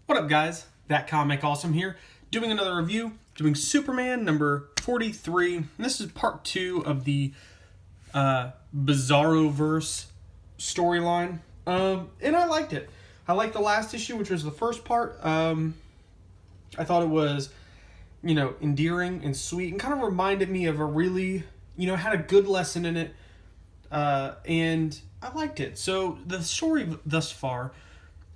What up, guys? That Comic Awesome here, doing another review, doing Superman number 43. And this is part 2 of the Boyzarro-verse storyline. And I liked it. I liked the last issue, which was the first part. I thought it was, endearing and sweet, and kind of reminded me of a really, had a good lesson in it. And I liked it. So the story thus far,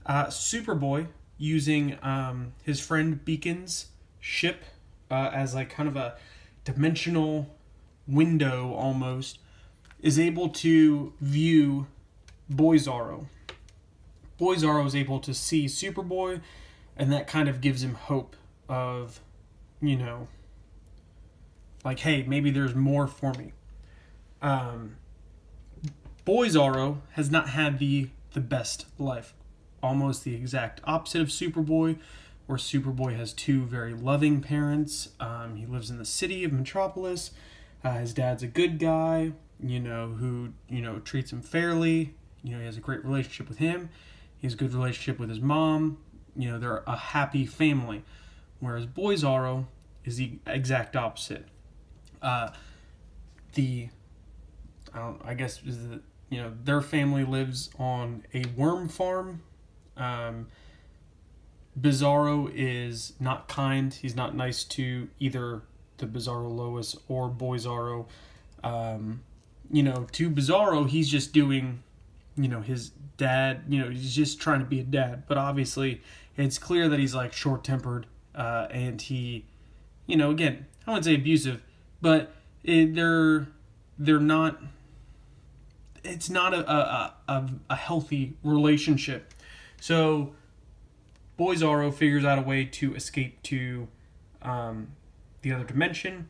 Superboy, using his friend Beacon's ship as like kind of a dimensional window almost, is able to view Boyzarro. Boyzarro is able to see Superboy, and that kind of gives him hope of, like, hey, maybe there's more for me. Boyzarro has not had the best life. Almost the exact opposite of Superboy, where Superboy has two very loving parents. He lives in the city of Metropolis. His dad's a good guy, who, treats him fairly. He has a great relationship with him. He has a good relationship with his mom. They're a happy family. Whereas Boyzarro is the exact opposite. Their family lives on a worm farm. Boyzarro is not kind. He's not nice to either the Boyzarro Lois or Boyzarro. To Boyzarro, he's just doing, his dad, he's just trying to be a dad. But obviously, it's clear that he's like short-tempered, and he, again, I wouldn't say abusive, but they're not. It's not a healthy relationship. So Boyzarro figures out a way to escape to the other dimension,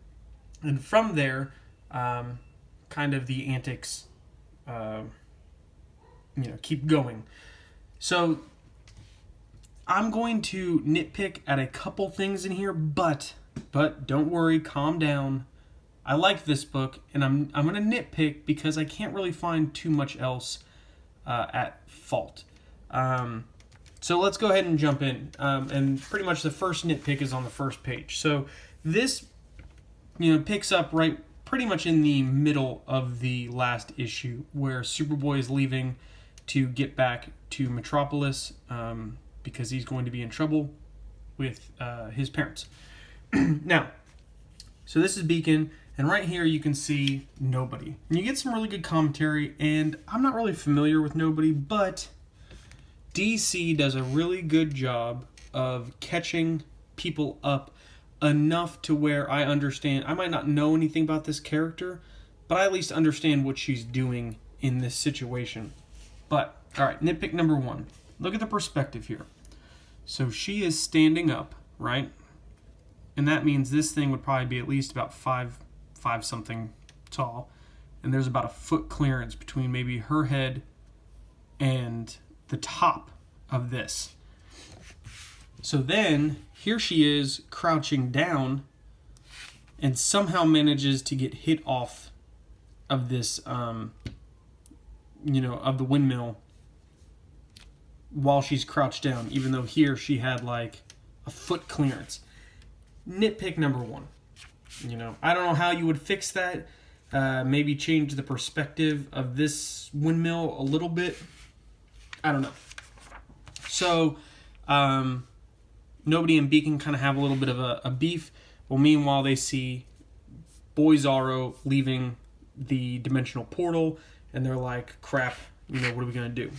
and from there, kind of the antics, keep going. So I'm going to nitpick at a couple things in here, but don't worry, calm down. I like this book, and I'm going to nitpick because I can't really find too much else at fault. So let's go ahead and jump in. And pretty much the first nitpick is on the first page. So this, picks up right pretty much in the middle of the last issue, where Superboy is leaving to get back to Metropolis because he's going to be in trouble with his parents. Now, so this is Beacon, and right here you can see Nobody. And you get some really good commentary, and I'm not really familiar with Nobody, but DC does a really good job of catching people up enough to where I understand. I might not know anything about this character, but I at least understand what she's doing in this situation. But, alright, nitpick number 1. Look at the perspective here. So she is standing up, right? And that means this thing would probably be at least about 5 something tall. And there's about a foot clearance between maybe her head and the top of this. So then, here she is crouching down and somehow manages to get hit off of this, of the windmill while she's crouched down, even though here she had like a foot clearance. Nitpick number 1. I don't know how you would fix that. Maybe change the perspective of this windmill a little bit. I don't know. So, Nobody and Beacon kind of have a little bit of a beef. Well, meanwhile, they see Boyzarro leaving the dimensional portal, and they're like, crap, what are we going to do?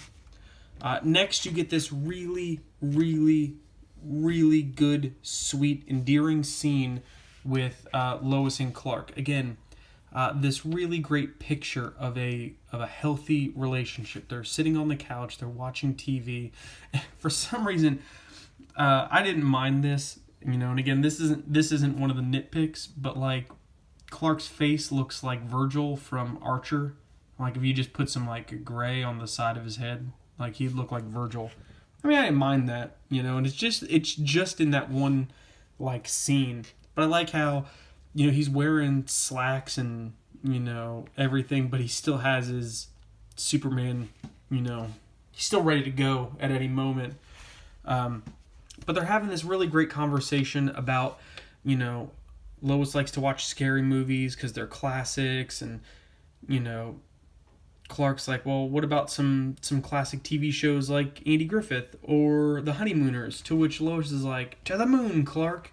Next, you get this really, really, really good, sweet, endearing scene with Lois and Clark. Again, this really great picture of a healthy relationship. They're sitting on the couch, they're watching TV. For some reason, I didn't mind this, and again, this isn't one of the nitpicks, but like Clark's face looks like Virgil from Archer. Like if you just put some like gray on the side of his head, like he'd look like Virgil. I mean, I didn't mind that, and it's just in that one like scene. But I like how, he's wearing slacks and, everything, but he still has his Superman, he's still ready to go at any moment. But they're having this really great conversation about, you know, Lois likes to watch scary movies because they're classics, and, you know, Clark's like, well, what about some classic TV shows like Andy Griffith or The Honeymooners? To which Lois is like, to the moon, Clark.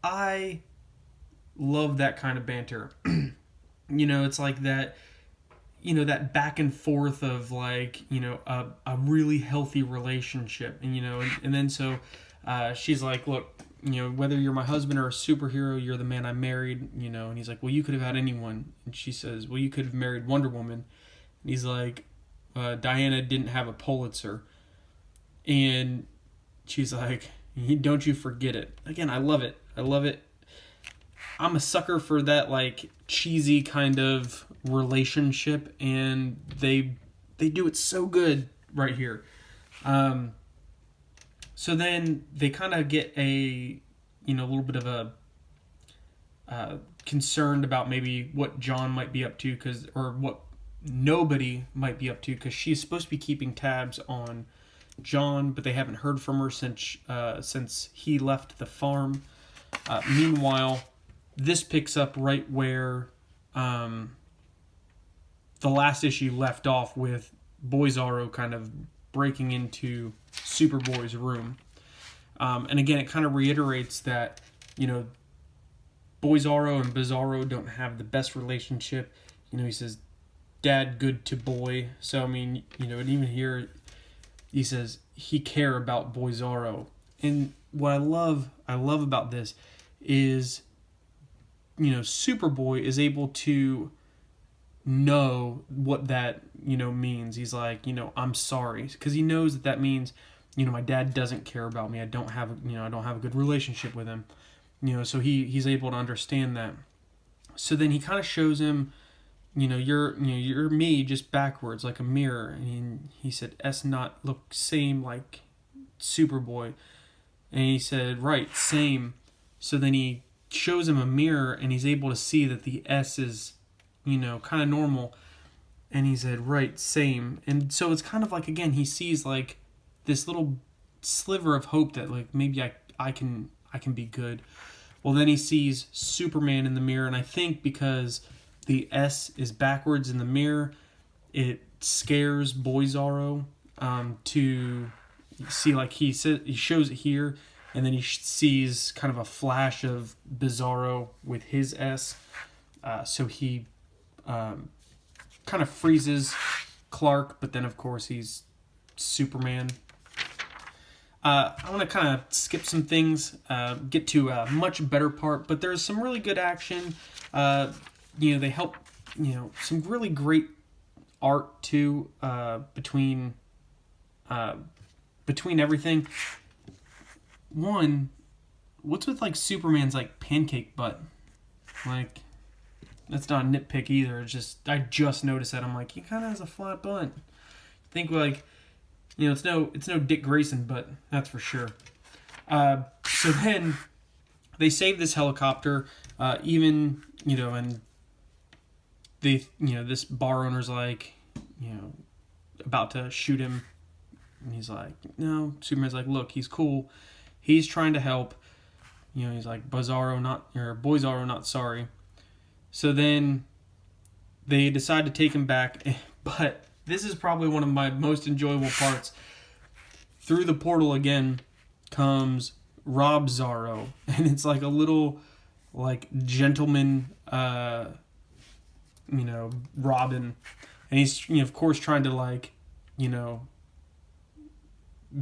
I love that kind of banter. You know, it's like that, you know, that back and forth of like, you know, a really healthy relationship. And, you know, and then so she's like, look, you know, whether you're my husband or a superhero, you're the man I married, you know. And he's like, well, you could have had anyone. And she says, well, you could have married Wonder Woman. And he's like, Diana didn't have a Pulitzer. And she's like, don't you forget it. Again, I love it. I love it. I'm a sucker for that, like, cheesy kind of relationship, and they do it so good right here. So then they kind of get a, you know, a little bit of a concerned about maybe what John might be up to, or what nobody might be up to, because she's supposed to be keeping tabs on John, but they haven't heard from her since he left the farm. Meanwhile, this picks up right where the last issue left off, with Boyzarro kind of breaking into Superboy's room. And again, it kind of reiterates that, you know, Boyzarro and Bizarro don't have the best relationship. You know, he says, Dad good to boy. So, I mean, you know, and even here, he says he care about Boyzarro. And what I love about this is, you know, Superboy is able to know what that, you know, means. He's like, you know, I'm sorry, because he knows that means, you know, my dad doesn't care about me. I don't have a good relationship with him, you know. So he's able to understand that. So then he kind of shows him, you know, you're me just backwards like a mirror. And he said, S not look same like Superboy, and he said, right, same. So then he shows him a mirror, and he's able to see that the S is, you know, kind of normal. And he said, right, same. And so it's kind of like, again, he sees like this little sliver of hope that like maybe I can be good. Well, then he sees Superman in the mirror, and I think because the S is backwards in the mirror, it scares Boyzarro to see, like he shows it here, and then he sees kind of a flash of Bizarro with his S. So he kind of freezes Clark, but then of course he's Superman. I want to kind of skip some things, get to a much better part, but there's some really good action. You know, they help, you know, some really great art too, between everything. One, what's with like Superman's like pancake butt? Like, that's not a nitpick either. It's just, I just noticed that. I'm like, he kind of has a flat butt. Think like, you know, it's no Dick Grayson, but that's for sure. So then they save this helicopter, even, you know, and they, you know, this bar owner's like, you know, about to shoot him, and he's like, no. Superman's like, look, he's cool. He's trying to help. You know, he's like, Boyzarro not sorry. So then they decide to take him back, but this is probably one of my most enjoyable parts. Through the portal again comes Rob Zarro, and it's like a little, like, gentleman, you know, Robin, and he's, you know, of course, trying to, like, you know,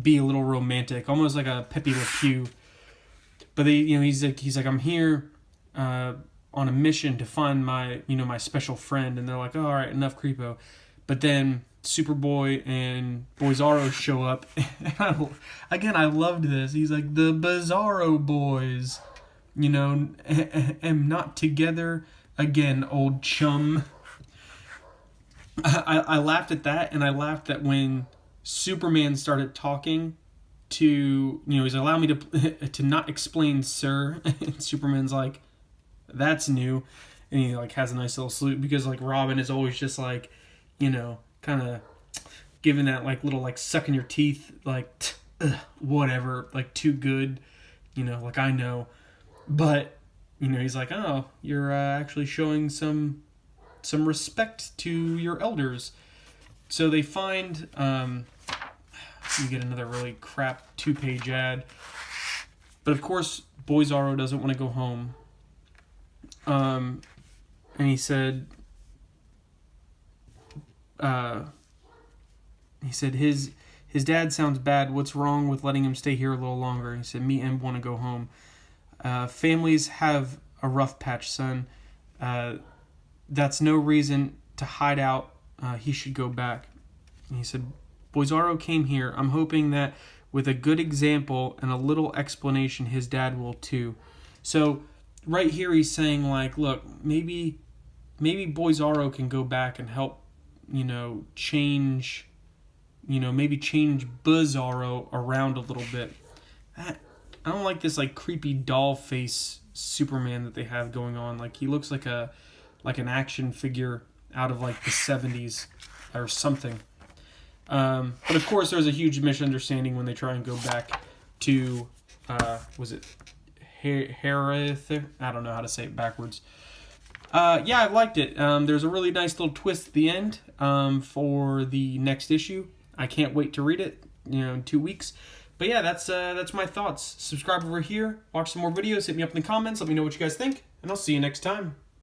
be a little romantic, almost like a Pepe Le Pew. But they, you know, he's like, I'm here on a mission to find my, you know, my special friend, and they're like, oh, all right, enough creepo. But then Superboy and Boyzarro show up. Again, I loved this. He's like, the Bizarro boys, you know, am not together again, old chum. I laughed at that, and I laughed at when Superman started talking to, you know, he's allowed me to not explain, sir. And Superman's like, that's new. And he like has a nice little salute, because like Robin is always just like, you know, kind of giving that like little like sucking your teeth, like whatever, like too good, like I know. But, he's like, oh, you're actually showing some respect to your elders. So they find, you get another really crap 2-page ad. But of course, Boyzarro doesn't want to go home. And he said, his dad sounds bad. What's wrong with letting him stay here a little longer? He said, me and want to go home. Families have a rough patch, son. That's no reason to hide out. He should go back. And he said, Boyzarro came here. I'm hoping that with a good example and a little explanation, his dad will too. So right here he's saying, like, look, maybe Boyzarro can go back and help, change, maybe change Boyzarro around a little bit. I don't like this, like, creepy doll face Superman that they have going on. Like, he looks like an action figure out of, like, the 70s or something. But of course, there's a huge misunderstanding when they try and go back to, was it Harith? I don't know how to say it backwards. Yeah, I liked it. There's a really nice little twist at the end for the next issue. I can't wait to read it, in 2 weeks. But yeah, that's my thoughts. Subscribe over here, watch some more videos, hit me up in the comments, let me know what you guys think, and I'll see you next time.